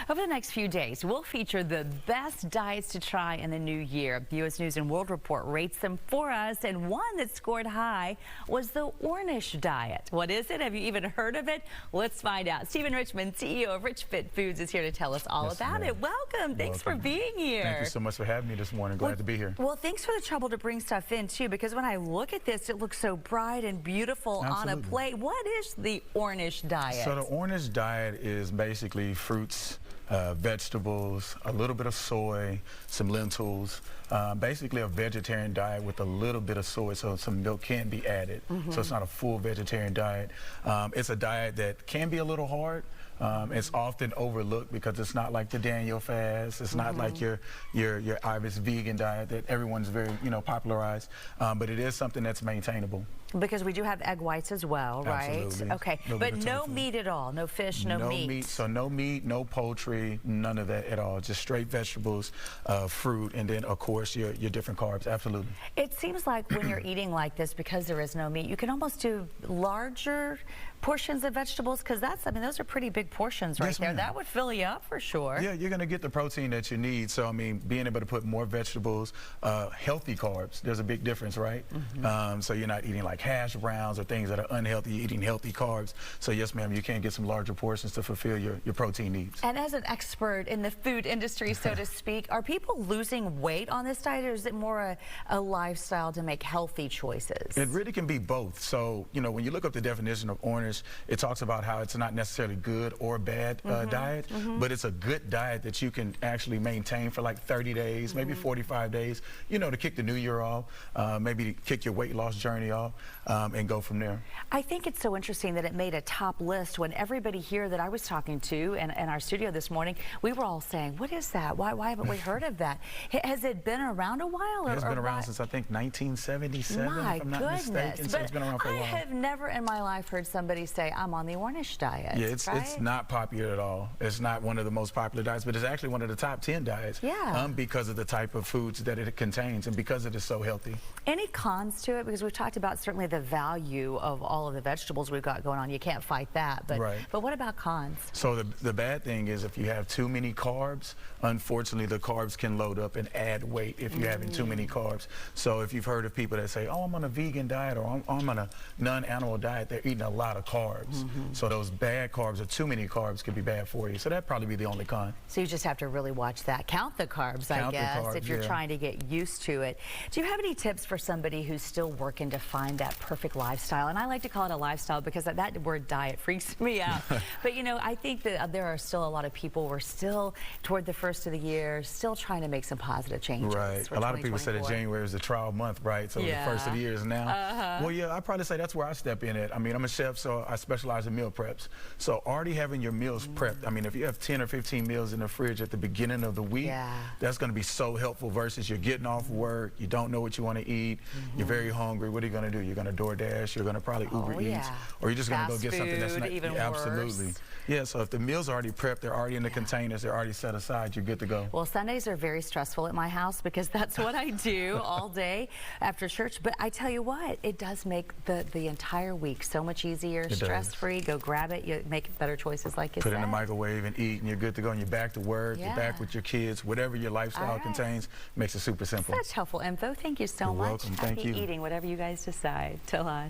Over the next few days, we'll feature the best diets to try in the new year. The U.S. News and World Report rates them for us, and one that scored high was the Ornish diet. What is it? Have you even heard of it? Let's find out. Stephen Richmond, CEO of Richmond Foods, is here to tell us all about it. Welcome. Thanks for being here. Thank you so much for having me this morning. Glad to be here. Well, thanks for the trouble to bring stuff in, too, because when I look at this, it looks so bright and beautiful on a plate. What is the Ornish diet? So the Ornish diet is basically fruits, vegetables, a little bit of soy, some lentils, basically a vegetarian diet with a little bit of soy, so some milk can be added. So it's not a full vegetarian diet. It's a diet that can be a little hard. It's often overlooked because it's not like the Daniel fast. It's not like your Irish vegan diet that everyone's very popularized. But it is something that's maintainable. Because we do have egg whites as well, right? Absolutely. Okay, but no meat at all, no fish, no meat. So no meat, no poultry, none of that at all. Just straight vegetables, fruit, and then of course your different carbs. Absolutely. It seems like when you're eating like this, because there is no meat, you can almost do larger portions of vegetables, because those are pretty big portions right there. That would fill you up for sure. Yeah, you're going to get the protein that you need. So being able to put more vegetables, healthy carbs, there's a big difference, right? So you're not eating like hash browns or things that are unhealthy. You're eating healthy carbs. So yes, ma'am, you can get some larger portions to fulfill your protein needs. And as an expert in the food industry, so to speak, are people losing weight on this diet, or is it more a lifestyle to make healthy choices? It really can be both. So, when you look up the definition of Ornish, it talks about how it's not necessarily good or bad diet, but it's a good diet that you can actually maintain for like 30 days, maybe 45 days, to kick the new year off, maybe to kick your weight loss journey off, and go from there. I think it's so interesting that it made a top list when everybody here that I was talking to in our studio this morning, we were all saying, what is that? Why haven't we heard of that? Has it been around a while? It's been around since I think 1977, my if I'm not goodness. mistaken. So it's been around for a while. I have never in my life heard somebody say, I'm on the Ornish diet. Yeah, it's not popular at all. It's not one of the most popular diets, but it's actually one of the top 10 diets. Yeah. Because of the type of foods that it contains and because it is so healthy. Any cons to it? Because we've talked about certainly the value of all of the vegetables we've got going on. You can't fight that. But what about cons? So the bad thing is if you have too many carbs, unfortunately the carbs can load up and add weight if you're having too many carbs. So if you've heard of people that say, oh, I'm on a vegan diet or I'm on a non-animal diet, they're eating a lot of carbs. So those bad carbs or too many carbs could be bad for you. So that'd probably be the only con. So you just have to really watch that. Count the carbs, I guess, if you're trying to get used to it. Do you have any tips for somebody who's still working to find that perfect lifestyle? And I like to call it a lifestyle because that word diet freaks me out. But I think that there are still a lot of people, we're still toward the first of the year, still trying to make some positive changes. Right. A lot of people say that January is the trial month, right? So the first of the year is now. Well, yeah, I'd probably say that's where I step in at. I'm a chef, so I specialize in meal preps. So already having your meals prepped, if you have 10 or 15 meals in the fridge at the beginning of the week, that's going to be so helpful versus you're getting off work, you don't know what you want to eat, you're very hungry. What are you going to do? You're going to DoorDash, you're going to probably Uber Eats, or you're just going to go get something that's not even absolutely. Yeah, so if the meals are already prepped, they're already in the containers, they're already set aside, you're good to go. Well, Sundays are very stressful at my house because that's what I do all day after church. But I tell you what, it does make the entire week so much easier, stress-free. Go grab it, you make better choices like you said. Put it in the microwave and eat, and you're good to go, and you're back to work, you're back with your kids, whatever your lifestyle contains, makes it super simple. Such helpful info. Thank you so much. You're welcome. Thank you. Happy eating, whatever you guys decide. Till on.